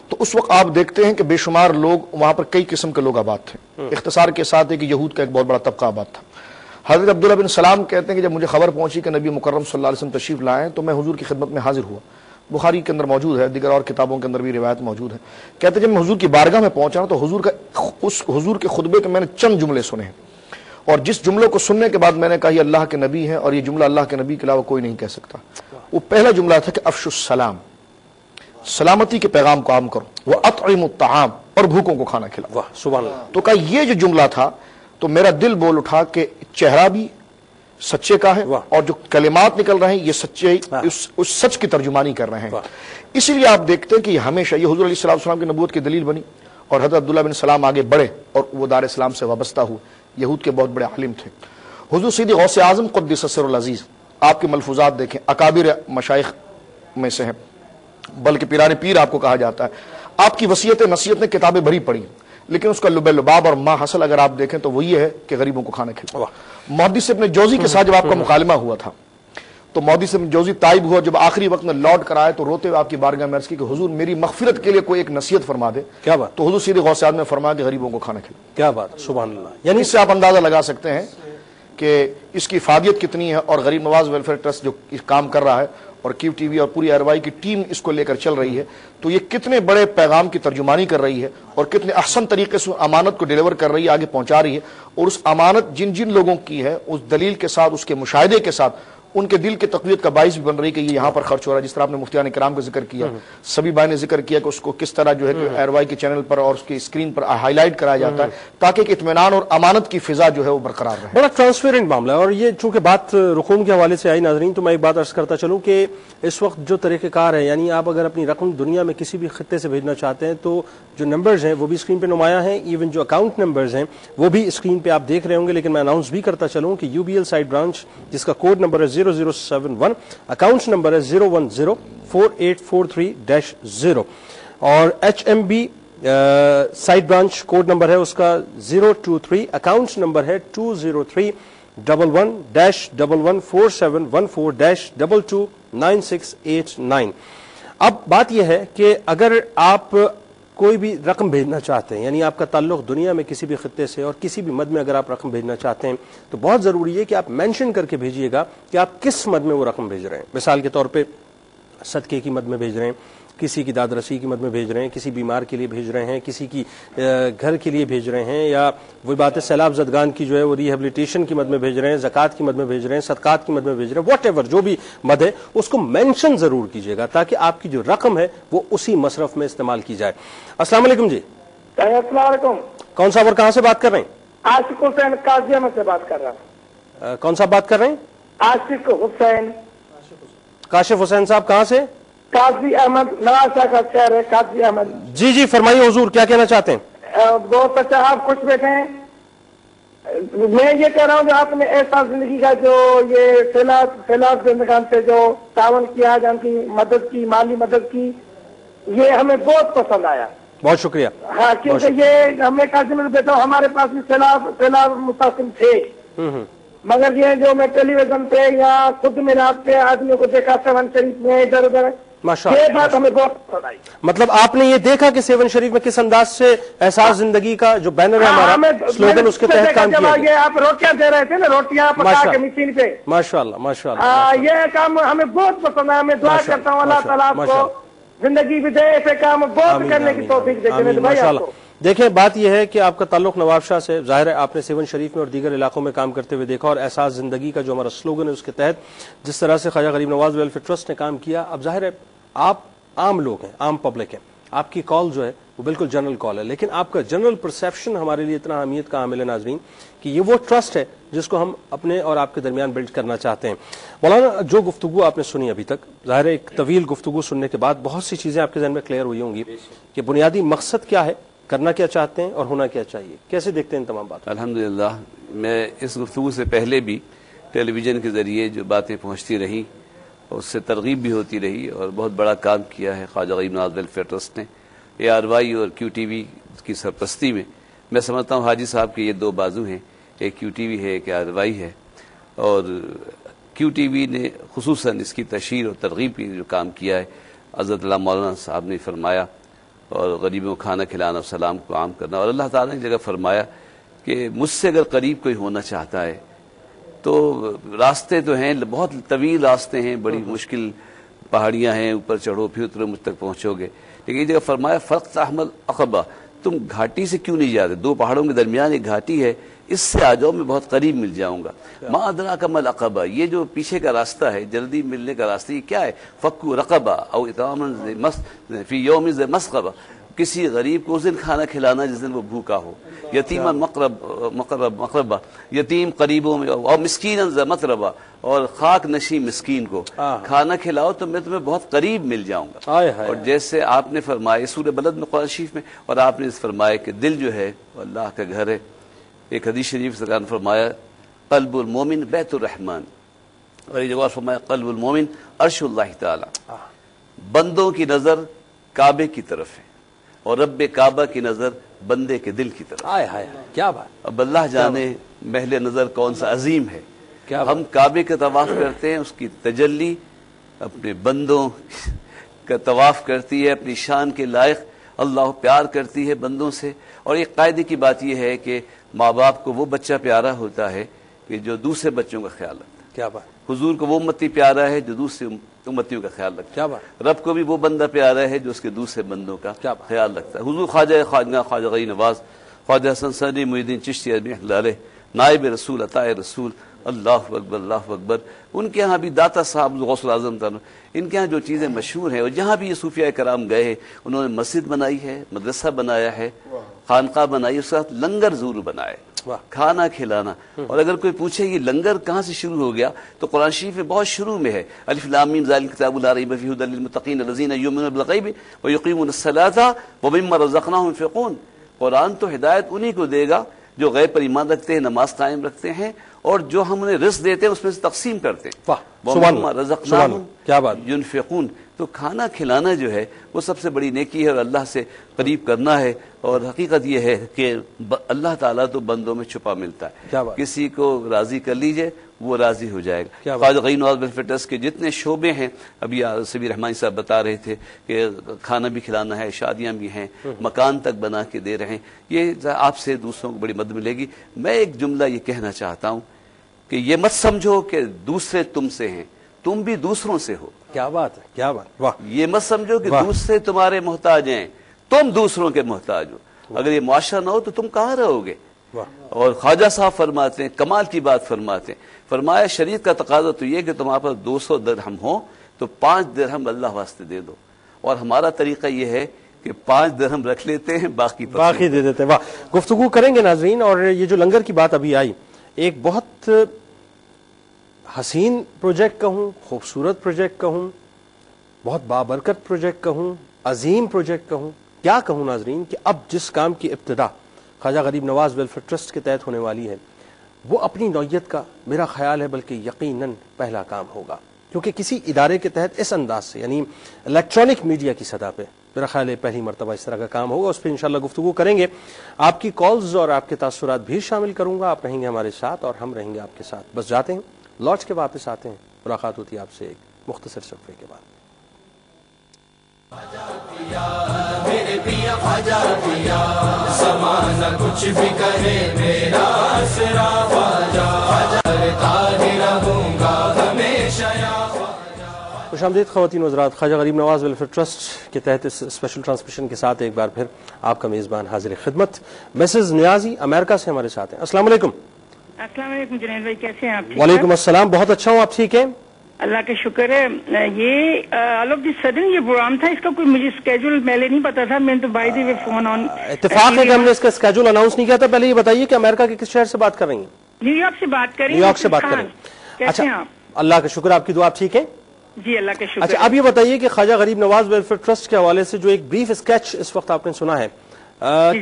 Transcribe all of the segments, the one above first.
تو اس وقت آپ دیکھتے ہیں کہ بے شمار لوگ وہاں پر کئی قسم کے لوگ آباد تھے. اختصار کے ساتھ ہے کہ یہود کا ایک بہت بڑا طبقہ آباد تھا. حضرت عبداللہ بن سلام کہتے ہیں کہ جب مجھے خبر پہنچی کہ نبی مکرم صلی اللہ علیہ وسلم تشریف لائے تو میں حضور کی خدمت میں حاضر ہوا. بخاری کے اندر موجود ہے, دیگر اور کتابوں کے اندر بھی روایت موجود ہے. کہتے ہیں جب میں حضور کی بارگاہ میں پہنچا تو حضور کے خطبے کے میں نے چند جملے سنے ہیں, اور جس جملوں کو سننے کے بعد میں نے کہا یہ اللہ کے نبی ہیں اور یہ جملہ اللہ کے نبی کے علاوہ کوئی نہیں کہہ سکتا. وہ پہلا جملہ تھا کہ افشوا السلام, سلامتی کے پیغام کو عام کرو, واطعموا الطعام, اور بھوکوں کو کھانا کھلاؤ. واہ سبحان اللہ. تو کہا یہ جو جملہ تھا تو میرا دل بول اٹھا کہ چہرہ بھی سچے کا ہے اور جو کلمات نکل رہے ہیں یہ سچے اس سچ کی ترجمانی کر رہے ہیں. اسی لیے آپ دیکھتے ہیں کہ یہ ہمیشہ یہ حضور علیہ السلام کی نبوت کی دلیل بنی, اور حضرت عبداللہ بن سلام آگے بڑھے اور وہ دار اسلام سے وابستہ ہوئے. یہود کے بہت بڑے عالم تھے. حضور سیدی غوث اعظم قدس سر العزیز, آپ کے ملفوظات دیکھیں, اکابر مشائخ میں سے ہیں, بلکہ پیران پیر آپ کو کہا جاتا ہے. آپ کی وصیت نصیحت نے کتابیں بھری پڑھی, لیکن اس کا لب لباب اور ما حاصل اگر آپ دیکھیں تو وہ یہ ہے کہ غریبوں کو کھانا کھلاؤ. محدث ابن جوزی کے ساتھ جب آپ کا مکالمہ ہوا تھا تو محدث ابن جوزی تائب ہوا, جب آخری وقت میں لوٹ کر آئے تو روتے ہوئے آپ کی بارگاہ میں عرض کی کہ حضور میری مغفرت کے لیے کوئی ایک نصیحت فرما دے. کیا بات. تو حضور سیدی غوث اعظم نے فرمایا کہ غریبوں کو کھانا کھلاؤ. کیا بات, سبحان اللہ. یعنی اس سے آپ اندازہ لگا سکتے ہیں کہ اس کی افادیت کتنی ہے. اور غریب نواز ویلفیئر ٹرسٹ جو کام کر رہا ہے اور کیو ٹی وی اور پوری آروائی کی ٹیم اس کو لے کر چل رہی ہے, تو یہ کتنے بڑے پیغام کی ترجمانی کر رہی ہے اور کتنے احسن طریقے سے امانت کو ڈیلیور کر رہی ہے, آگے پہنچا رہی ہے. اور اس امانت جن جن لوگوں کی ہے اس دلیل کے ساتھ, اس کے مشاہدے کے ساتھ ان کے دل کی تقویت کا باعث بھی بن رہی کہ یہ یہاں پر خرچ ہو رہا ہے. جس طرح آپ نے مفتیان کرام کا ذکر کیا, سبھی بھائی نے ذکر کیا کہ اس کو کس طرح جو ہے ایروائی کے چینل پر اور اس کی اسکرین پر ہائی لائٹ کرایا جاتا ہے تاکہ ایک اطمینان اور امانت کی فضا جو ہے وہ برقرار رہے. بڑا ٹرانسپیرنٹ معاملہ ہے. اور یہ چونکہ بات رقوم کے حوالے سے آئی ناظرین, تو میں ایک بات عرض کرتا چلوں کہ اس وقت جو طریقہ کار ہے, یعنی آپ اگر اپنی رقم دنیا میں کسی بھی خطے سے بھیجنا چاہتے ہیں تو جو نمبرز ہیں وہ بھی اسکرین پہ نمایاں ہیں, ایون جو اکاؤنٹ نمبرز ہیں وہ بھی اسکرین پہ آپ دیکھ رہے ہوں گے. لیکن میں اناؤنس بھی کرتا چلوں کہ U B L site branch جس کا کوڈ نمبر ہے 0071, اکاؤنٹس نمبر ہے 0104843-0, اور H M B site branch code number ہے اس کا 023, اکاؤنٹس نمبر ہے 203-11-4714-229689. اب بات یہ ہے کہ اگر آپ کوئی بھی رقم بھیجنا چاہتے ہیں, یعنی آپ کا تعلق دنیا میں کسی بھی خطے سے اور کسی بھی مد میں اگر آپ رقم بھیجنا چاہتے ہیں تو بہت ضروری ہے کہ آپ مینشن کر کے بھیجیے گا کہ آپ کس مد میں وہ رقم بھیج رہے ہیں. مثال کے طور پہ صدقے کی مد میں بھیج رہے ہیں, کسی کی داد رسی کی مد میں بھیج رہے ہیں, کسی بیمار کے لیے بھیج رہے ہیں, کسی کی گھر کے لیے بھیج رہے ہیں, یا وہی بات ہے سیلاب زدگان کی جو ہے وہ ریہیبلیٹیشن کی مد میں بھیج رہے ہیں, زکوٰۃ کی مد میں بھیج رہے ہیں, صدقات کی مد میں بھیج رہے ہیں, واٹ ایور جو بھی مد ہے اس کو مینشن ضرور کیجیے گا تاکہ آپ کی جو رقم ہے وہ اسی مصرف میں استعمال کی جائے. السلام علیکم جی. السلام علیکم. کون صاحب اور کہاں سے بات کر رہے ہیں؟ عاشق حسین قاضی میں سے بات کر رہا ہوں. کون صاحب بات کر رہے ہیں؟ عاشق حسین. کاشف حسین صاحب کہاں سے؟ قاضی احمد, نواسا کا شہر ہے قاضی احمد. جی جی فرمائیے حضور, کیا کہنا چاہتے ہیں؟ بہت اچھا, آپ خوش بیٹھے ہیں. میں یہ کہہ رہا ہوں کہ آپ نے ایسا زندگی کا جو یہ سیلاب زندگان سے جو تعاون کیا, جن کی مدد کی, مالی مدد کی, یہ ہمیں بہت پسند آیا. بہت شکریہ. ہاں, کیونکہ یہ ہمیں قاضی میں بیٹھا ہوں, ہمارے پاس بھی سیلاب متاثر تھے, مگر یہ جو میں ٹیلی ویژن پہ یا خود میں رات پہ آدمیوں کو دیکھا سیون شریف میں ادھر ادھر, یہ بات ہمیں بہت پسند آئی. مطلب آپ نے یہ دیکا کہ سیون شریف میں کس انداز سے احساس زندگی کا جو بینر ہے ہمارا سلوگن اس کے تحت کام کیا. یہ آپ روٹیاں دے رہے تھے نا, روٹیاں پکا کے مشین پہ, ماشاء اللہ ماشاء اللہ, یہ کام ہمیں بہت پسند ہے. میں دعا کرتا ہوں اللہ تعالیٰ آپ کو زندگی بھی دے, ایسے کام بہت کرنے کی توفیق دے. دیکھیں بات یہ ہے کہ آپ کا تعلق نواب شاہ سے ظاہر ہے, آپ نے سیون شریف میں اور دیگر علاقوں میں کام کرتے ہوئے دیکھا, اور احساس زندگی کا جو ہمارا سلوگن ہے اس کے تحت جس طرح سے خواجہ غریب نواز ویلفیئر ٹرسٹ نے کام کیا. اب ظاہر ہے آپ عام لوگ ہیں, عام پبلک ہیں, آپ کی کال جو ہے وہ بالکل جنرل کال ہے, لیکن آپ کا جنرل پرسیپشن ہمارے لیے اتنا اہمیت کا حامل ہے ناظرین کہ یہ وہ ٹرسٹ ہے جس کو ہم اپنے اور آپ کے درمیان بلڈ کرنا چاہتے ہیں. مولانا جو گفتگو آپ نے سنی ابھی تک, ظاہر ہے ایک طویل گفتگو سننے کے بعد بہت سی چیزیں آپ کے ذہن میں کلیئر ہوئی ہوں گی کہ بنیادی مقصد کیا ہے, کرنا کیا چاہتے ہیں اور ہونا کیا چاہیے. کیسے دیکھتے ہیں تمام بات؟ الحمدللہ میں اس گفتگو سے پہلے بھی ٹیلی ویژن کے ذریعے جو باتیں پہنچتی رہیں اس سے ترغیب بھی ہوتی رہی, اور بہت بڑا کام کیا ہے خواجہ غریب نواز ویلفیئر ٹرسٹ نے اے آر وائی اور کیو ٹی وی کی سرپرستی میں. میں سمجھتا ہوں حاجی صاحب کے یہ دو بازو ہیں, ایک کیو ٹی وی ہے, ایک اے آر وائی ہے, اور کیو ٹی وی نے خصوصاً اس کی تشہیر اور ترغیب کی جو کام کیا ہے حضرت اللہ مولانا صاحب نے فرمایا اور غریبوں کو کھانا کھلانا اور سلام کو عام کرنا. اور اللہ تعالیٰ نے جگہ فرمایا کہ مجھ سے اگر قریب کوئی ہونا چاہتا ہے تو راستے تو ہیں، بہت طویل راستے ہیں، بڑی مشکل پہاڑیاں ہیں، اوپر چڑھو پھر اترو مجھ تک پہنچو گے. لیکن یہ جگہ فرمایا فرق تحمل عقبہ، تم گھاٹی سے کیوں نہیں جاتے؟ دو پہاڑوں کے درمیان ایک گھاٹی ہے، اس سے آ جاؤ، میں بہت قریب مل جاؤں گا. ما ادراک ما العقبہ، یہ جو پیچھے کا راستہ ہے، جلدی ملنے کا راستہ، یہ کیا ہے؟ فکو رقبہ او اطعام فی یوم ذی مسغبہ، کسی غریب کو اس دن کھانا کھلانا جس دن وہ بھوکا ہو. یتیما مقربہ، یتیم قریبوں میں، اور مسکینا ذا متربہ، اور خاک نشی مسکین کو کھانا کھلاؤ تو میں تمہیں بہت قریب مل جاؤں گا. اور جیسے آپ نے فرمایا سورہ بلد میں قرآن شریف میں، اور آپ نے فرمایا کہ دل جو ہے وہ اللہ کا گھر ہے. ایک حدیث شریف سرکار نے فرمایا قلب المومن بیت الرحمن، اور یہ جگہ فرمایا قلب المومن عرش اللہ تعالی. بندوں کی نظر کعبے کی طرف ہے اور رب کعبہ کی نظر بندے کے دل کی طرف. کیا بات! اب اللہ جانے محل نظر کون سا عظیم ہے. ہم کعبے کا طواف کرتے ہیں، اس کی تجلی اپنے بندوں کا طواف کرتی ہے، اپنی شان کے لائق اللہ پیار کرتی ہے بندوں سے. اور ایک قاعدے کی بات یہ ہے کہ ماں باپ کو وہ بچہ پیارا ہوتا ہے کہ جو دوسرے بچوں کا خیال رکھتا ہے. کیا بات! حضور کو وہ امتی پیارا ہے جو دوسرے امتیوں کا خیال رکھتا ہے. کیا بات! رب کو بھی وہ بندہ پیارا ہے جو اس کے دوسرے بندوں کا خیال رکھتا ہے. حضور خواجہ غنی نواز، خواجہ حسن ثانی محی الدین چشتی رحمۃ اللہ علیہ، نائب رسول، عطاء رسول، اللہ اکبر اللہ اکبر. ان کے ہاں بھی داتا صاحب غوث الاعظم تھا، ان کے ہاں جو چیزیں مشہور ہیں، اور جہاں بھی یہ صوفیاء کرام گئے ہیں انہوں نے مسجد بنائی ہے، مدرسہ بنایا ہے، خانقاہ بنائی، اس کے ساتھ لنگر ضرور بنائے، کھانا کھلانا. اور اگر کوئی پوچھے یہ لنگر کہاں سے شروع ہو گیا تو قرآن شریف میں بہت شروع میں ہے، الف لام میم ذالک الکتاب لا ریب فیہ ھدی للمتقین الذین یؤمنون بالغیب ویقیمون الصلاۃ ومما رزقناہم ينفقون. قرآن تو ہدایت انہی کو دے گا جو غیب پر ایمان رکھتے ہیں، نماز قائم رکھتے ہیں، اور جو ہم انہیں رزق دیتے ہیں اس میں سے تقسیم کرتے ہیں. ومما رزقناہم ينفقون. تو کھانا کھلانا جو ہے وہ سب سے بڑی نیکی ہے اور اللہ سے قریب کرنا ہے. اور حقیقت یہ ہے کہ اللہ تعالیٰ تو بندوں میں چھپا ملتا ہے. کسی کو راضی کر لیجئے وہ راضی ہو جائے گا. خواجہ غنی نواز ویلفیئر ٹرسٹ کے جتنے شعبے ہیں، ابھی سبیر رحمانی صاحب بتا رہے تھے کہ کھانا بھی کھلانا ہے، شادیاں بھی ہیں، مکان تک بنا کے دے رہے ہیں. یہ آپ سے دوسروں کو بڑی مدد ملے گی. میں ایک جملہ یہ کہنا چاہتا ہوں کہ یہ مت سمجھو کہ دوسرے تم سے ہیں، تم بھی دوسروں سے ہو. کیا بات ہے! کیا بات! واہ! یہ مت سمجھو کہ دوسرے تمہارے محتاج ہیں، تم دوسروں کے محتاج ہو. اگر یہ معاشرہ نہ ہو تو تم کہاں رہو گے؟ اور خواجہ صاحب فرماتے ہیں، کمال کی بات فرماتے ہیں، فرمایا شریعت کا تقاضا تو یہ کہ تمہارے پاس 200 درہم ہوں تو 5 درہم اللہ واسطے دے دو. اور ہمارا طریقہ یہ ہے کہ 5 درہم رکھ لیتے ہیں، باقی دے دیتے ہیں. واہ! گفتگو کریں گے ناظرین. اور یہ جو لنگر کی بات ابھی آئی، ایک بہت حسین پروجیکٹ کہوں، خوبصورت پروجیکٹ کہوں، بہت بابرکت پروجیکٹ کہوں، عظیم پروجیکٹ کہوں، کیا کہوں ناظرین، کہ اب جس کام کی ابتدا خواجہ غریب نواز ویلفیئر ٹرسٹ کے تحت ہونے والی ہے وہ اپنی نوعیت کا میرا خیال ہے بلکہ یقیناً پہلا کام ہوگا. کیونکہ کسی ادارے کے تحت اس انداز سے، یعنی الیکٹرانک میڈیا کی سطح پہ میرا خیال ہے پہلی مرتبہ اس طرح کا کام ہوگا. اس پہ انشاءاللہ گفتگو کریں گے. آپ کی کالز اور آپ کے تاثرات بھی شامل کروں گا. آپ رہیں گے ہمارے ساتھ اور ہم رہیں گے آپ کے ساتھ. بس جاتے ہیں، لوٹ کے واپس آتے ہیں. ملاقات ہوتی ہے آپ سے ایک مختصر صفحے کے بعد. میرے پیا خواجہ پیا زمانہ کچھ بھی کہے میرا آسرا خواجہ رہوں گا ہمیشہ یا خواجہ. خوش آمدید خواتین و حضرات. خواجہ غریب نواز ویلفیئر ٹرسٹ کے تحت اس اسپیشل ٹرانسمیشن کے ساتھ ایک بار پھر آپ کا میزبان حاضر خدمت. مسز نیازی امریکہ سے ہمارے ساتھ ہیں. السلام علیکم. السلام علیکم جنید بھائی، کیسے ہیں آپ؟ وعلیکم السلام، بہت اچھا ہوں. آپ ٹھیک ہیں؟ اللہ کا شکر ہے. یہ آل آف دی سڈن یہ پروگرام تھا، اس کا کوئی مجھے اسکیجول پہلے نہیں پتا تھا. میں نے تو by the way phone on. اتفاق ہے کہ ہم نے اس کا اسکیجول اناؤنس نہیں کیا تھا. پہلے یہ بتائیے کہ امریکہ کے کس شہر سے بات کر رہی ہیں؟ نیو یارک سے بات کر رہی ہیں. نیو یارک سے بات کر رہی ہیں. کیسے ہیں آپ؟ اللہ کا شکر. آپ کی دعا. آپ ٹھیک ہیں؟ جی اللہ کا شکر. اچھا اب یہ بتائیے کہ خواجہ غریب نواز ویلفیئر ٹرسٹ کے حوالے سے جو ایک بریف اسکیچ اس وقت آپ نے سنا ہے،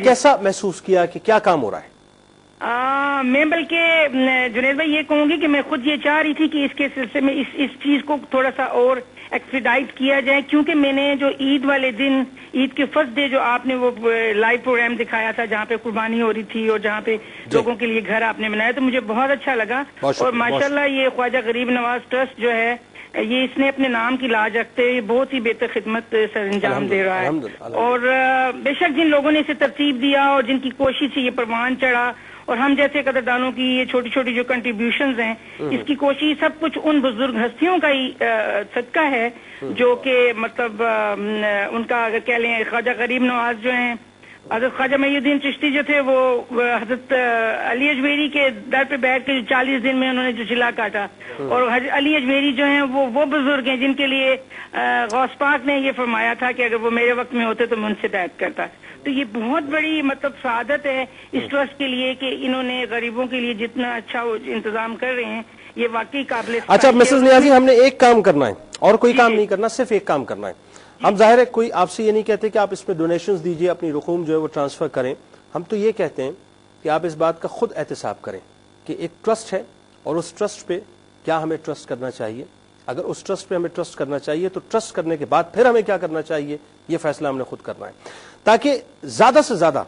کیسا محسوس کیا کہ کیا کام ہو رہا ہے؟ میں بلکہ جنید بھائی یہ کہوں گی کہ میں خود یہ چاہ رہی تھی کہ اس کے سلسلے میں اس چیز کو تھوڑا سا اور ایکسپیڈائٹ کیا جائے، کیونکہ میں نے جو عید والے دن، عید کے فرسٹ ڈے جو آپ نے وہ لائیو پروگرام دکھایا تھا جہاں پہ قربانی ہو رہی تھی اور جہاں پہ لوگوں کے لیے گھر آپ نے بنایا، تو مجھے بہت اچھا لگا. اور ماشاءاللہ یہ خواجہ غریب نواز ٹرسٹ جو ہے یہ اس نے اپنے نام کی لاج رکھتے ہوئے بہت ہی بہتر خدمت سر انجام دے رہا ہے، اور بے شک جن لوگوں نے اسے ترتیب دیا اور جن کی کوشش سے یہ پروان چڑھا، اور ہم جیسے قدردانوں کی یہ چھوٹی چھوٹی جو کنٹریبیوشنز ہیں، اس کی کوشش سب کچھ ان بزرگ ہستیوں کا ہی صدقہ ہے جو کہ مطلب ان کا اگر کہہ لیں خواجہ غریب نواز جو ہیں، حضرت خواجہ محی الدین چشتی جو تھے وہ حضرت علی اجمیری کے در پہ بیٹھ کے 40 دن میں انہوں نے جو چلا کاٹا، اور علی اجمیری جو ہیں وہ بزرگ ہیں جن کے لیے غوث پاک نے یہ فرمایا تھا کہ اگر وہ میرے وقت میں ہوتے تو میں ان سے بیعت کرتا۔ تو یہ بہت بڑی مطلب سعادت ہے اس ٹرسٹ کے لیے کہ انہوں نے غریبوں کے لیے جتنا اچھا انتظام کر رہے ہیں، یہ واقعی قابل۔ اچھا مسز نیازی، ہم نے ایک کام کرنا ہے اور کوئی کام نہیں کرنا، صرف ایک کام کرنا ہے۔ ہم ظاہر ہے کوئی آپ سے یہ نہیں کہتے کہ آپ اس میں ڈونیشنز دیجئے، اپنی رقوم جو ہے وہ ٹرانسفر کریں، ہم تو یہ کہتے ہیں کہ آپ اس بات کا خود احتساب کریں کہ ایک ٹرسٹ ہے اور اس ٹرسٹ پہ کیا ہمیں ٹرسٹ کرنا چاہیے۔ اگر اس ٹرسٹ پہ ہمیں ٹرسٹ کرنا چاہیے تو ٹرسٹ کرنے کے بعد پھر ہمیں کیا کرنا چاہیے، یہ فیصلہ ہم نے خود کرنا ہے، تاکہ زیادہ سے زیادہ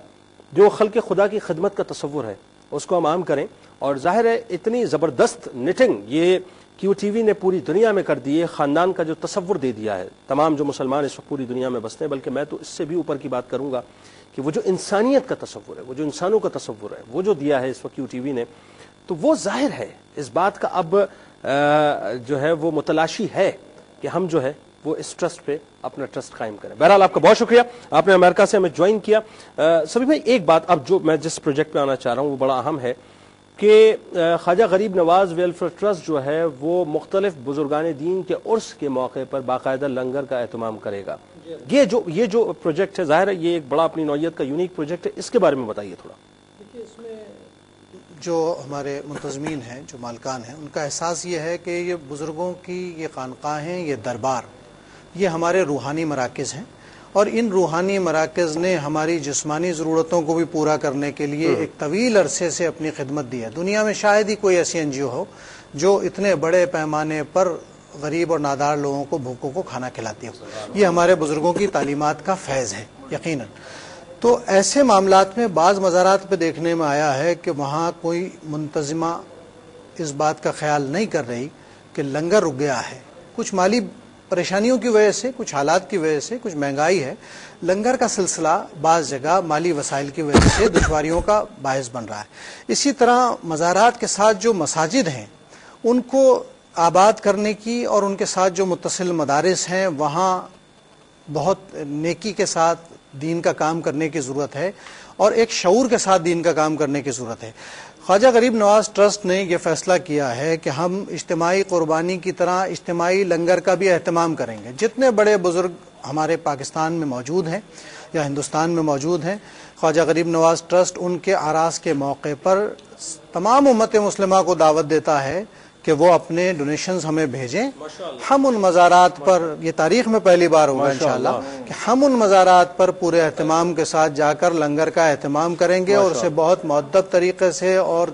جو خلق خدا کی خدمت کا تصور ہے اس کو ہم عام کریں۔ اور ظاہر ہے اتنی زبردست نیٹنگ یہ کیو ٹی وی نے پوری دنیا میں کر دی ہے، خاندان کا جو تصور دے دیا ہے تمام جو مسلمان اس وقت پوری دنیا میں بستے ہیں، بلکہ میں تو اس سے بھی اوپر کی بات کروں گا کہ وہ جو انسانیت کا تصور ہے، وہ جو انسانوں کا تصور ہے، وہ جو دیا ہے اس وقت کیو ٹی وی نے، تو وہ ظاہر ہے اس بات کا اب جو ہے وہ متلاشی ہے کہ ہم جو ہے وہ اس ٹرسٹ پہ اپنا ٹرسٹ قائم کریں۔ بہرحال آپ کا بہت شکریہ، آپ نے امریکہ سے ہمیں جوائن کیا۔ سبھی بھائی ایک بات اب جو میں جس پروجیکٹ پہ آنا چاہ رہا ہوں وہ بڑا اہم ہے کہ خواجہ غریب نواز ویلفیئر ٹرسٹ جو ہے وہ مختلف بزرگان دین کے عرس کے موقع پر باقاعدہ لنگر کا اہتمام کرے گا۔ یہ جو پروجیکٹ ہے ظاہر ہے یہ ایک بڑا اپنی نوعیت کا یونیک پروجیکٹ ہے، اس کے بارے میں بتائیے تھوڑا۔ دیکھیے اس میں جو ہمارے منتظمین ہیں، جو مالکان ہیں، ان کا احساس یہ ہے کہ یہ بزرگوں کی یہ خانقاہیں، یہ دربار، یہ ہمارے روحانی مراکز ہیں، اور ان روحانی مراکز نے ہماری جسمانی ضرورتوں کو بھی پورا کرنے کے لیے ایک طویل عرصے سے اپنی خدمت دی ہے۔ دنیا میں شاید ہی کوئی ایسی این جی او ہو جو اتنے بڑے پیمانے پر غریب اور نادار لوگوں کو، بھوکوں کو کھانا کھلاتی ہو۔ یہ ہمارے بزرگوں کی تعلیمات کا فیض ہے یقیناً۔ تو ایسے معاملات میں بعض مزارات پہ دیکھنے میں آیا ہے کہ وہاں کوئی منتظمہ اس بات کا خیال نہیں کر رہی کہ لنگر رک گیا ہے، کچھ مالی پریشانیوں کی وجہ سے، کچھ حالات کی وجہ سے، کچھ مہنگائی ہے، لنگر کا سلسلہ بعض جگہ مالی وسائل کی وجہ سے دشواریوں کا باعث بن رہا ہے۔ اسی طرح مزارات کے ساتھ جو مساجد ہیں ان کو آباد کرنے کی اور ان کے ساتھ جو متصل مدارس ہیں وہاں بہت نیکی کے ساتھ دین کا کام کرنے کی ضرورت ہے، اور ایک شعور کے ساتھ دین کا کام کرنے کی ضرورت ہے۔ خواجہ غریب نواز ٹرسٹ نے یہ فیصلہ کیا ہے کہ ہم اجتماعی قربانی کی طرح اجتماعی لنگر کا بھی اہتمام کریں گے۔ جتنے بڑے بزرگ ہمارے پاکستان میں موجود ہیں یا ہندوستان میں موجود ہیں، خواجہ غریب نواز ٹرسٹ ان کے آراس کے موقع پر تمام امت مسلمہ کو دعوت دیتا ہے کہ وہ اپنے ڈونیشنز ہمیں بھیجیں۔ ہم ان مزارات پر، یہ تاریخ میں پہلی بار ہوگا انشاءاللہ کہ ہم ان مزارات پر پورے اہتمام کے ساتھ جا کر لنگر کا اہتمام کریں گے اور اسے بہت مؤدب طریقے سے اور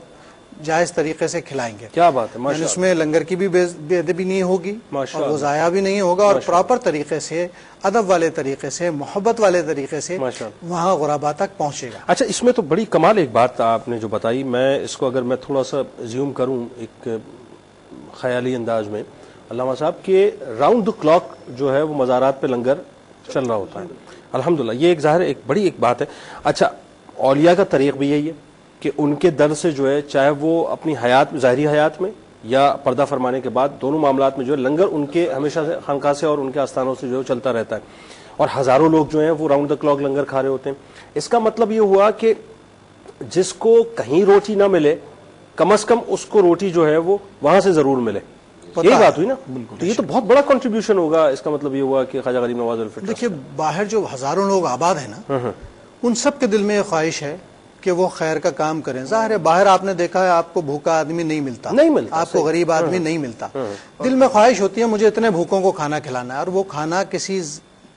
جائز طریقے سے کھلائیں گے۔ کیا بات ہے، اس میں لنگر کی بھی بے ادبی نہیں ہوگی اور وہ ضائع بھی نہیں ہوگا، اور پراپر طریقے سے، ادب والے طریقے سے، محبت والے طریقے سے وہاں غربا تک پہنچے گا۔ اچھا اس میں تو بڑی کمال ایک بات آپ نے جو بتائی، میں اس کو اگر میں تھوڑا سا زیوم کروں ایک خیالی انداز میں، علامہ صاحب کہ راؤنڈ دا کلاک جو ہے وہ مزارات پہ لنگر چل رہا ہوتا ہے الحمدللہ، یہ ایک ظاہر ایک بڑی ایک بات ہے۔ اچھا اولیاء کا طریق بھی یہی ہے کہ ان کے در سے جو ہے چاہے وہ اپنی حیات ظاہری حیات میں یا پردہ فرمانے کے بعد دونوں معاملات میں جو ہے لنگر ان کے ہمیشہ سے خانقاہ سے اور ان کے آستانوں سے جو چلتا رہتا ہے، اور ہزاروں لوگ جو ہیں وہ راؤنڈ دا کلاک لنگر کھا رہے ہوتے ہیں۔ اس کا مطلب یہ ہوا کہ جس کو کہیں روٹی نہ ملے کم از کم اس کو روٹی جو ہے وہ وہاں سے ضرور ملے، یہی بات ہوئی نا؟ تو یہ تو بہت بڑا کنٹریبیوشن ہوگا۔ اس کا مطلب یہ ہوا کہ خواجہ غریب نواز ویلفیئر دیکھیے باہر جو ہزاروں لوگ آباد ہیں نا، ان سب کے دل میں یہ خواہش ہے کہ وہ خیر کا کام کریں۔ ظاہر ہے باہر آپ نے دیکھا ہے آپ کو بھوکا آدمی نہیں ملتا، آپ کو غریب آدمی نہیں ملتا، دل میں خواہش ہوتی ہے مجھے اتنے بھوکوں کو کھانا کھلانا ہے، اور وہ کھانا کسی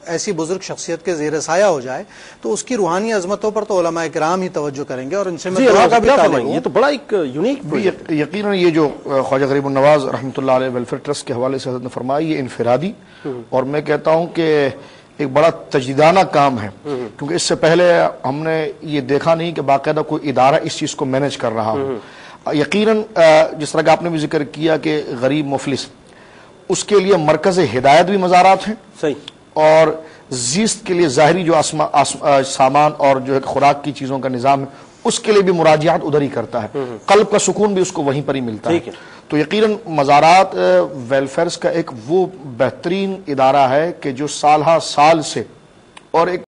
ایسی بزرگ شخصیت کے زیر سایہ ہو جائے تو اس کی روحانی عظمتوں پر تو علماء کرام ہی توجہ کریں گے، اور ان سے میں دعا کا بھی طالب ہوں۔ یہ تو بڑا ایک یونیک یقیناً یہ جو خواجہ غریب النواز رحمۃ اللہ علیہ ویلفیئر ٹرسٹ کے حوالے سے حضرت نے فرمایا یہ انفرادی اور میں کہتا ہوں کہ ایک بڑا تجدیدانہ کام ہے، کیونکہ اس سے پہلے ہم نے یہ دیکھا نہیں کہ باقاعدہ کوئی ادارہ اس چیز کو مینج کر رہا ہو۔ یقیناً جس طرح کہ آپ نے بھی ذکر کیا کہ غریب مفلس، اس کے لیے مرکز ہدایت بھی مزارات ہیں صحیح، اور زیست کے لیے ظاہری جو سامان اور جو ہے خوراک کی چیزوں کا نظام ہے اس کے لیے بھی مراجعات ادھر ہی کرتا ہے، قلب کا سکون بھی اس کو وہیں پر ہی ملتا ہے۔ تو یقیناً مزارات ویلفیئرز کا ایک وہ بہترین ادارہ ہے کہ جو سال ہا سال سے اور ایک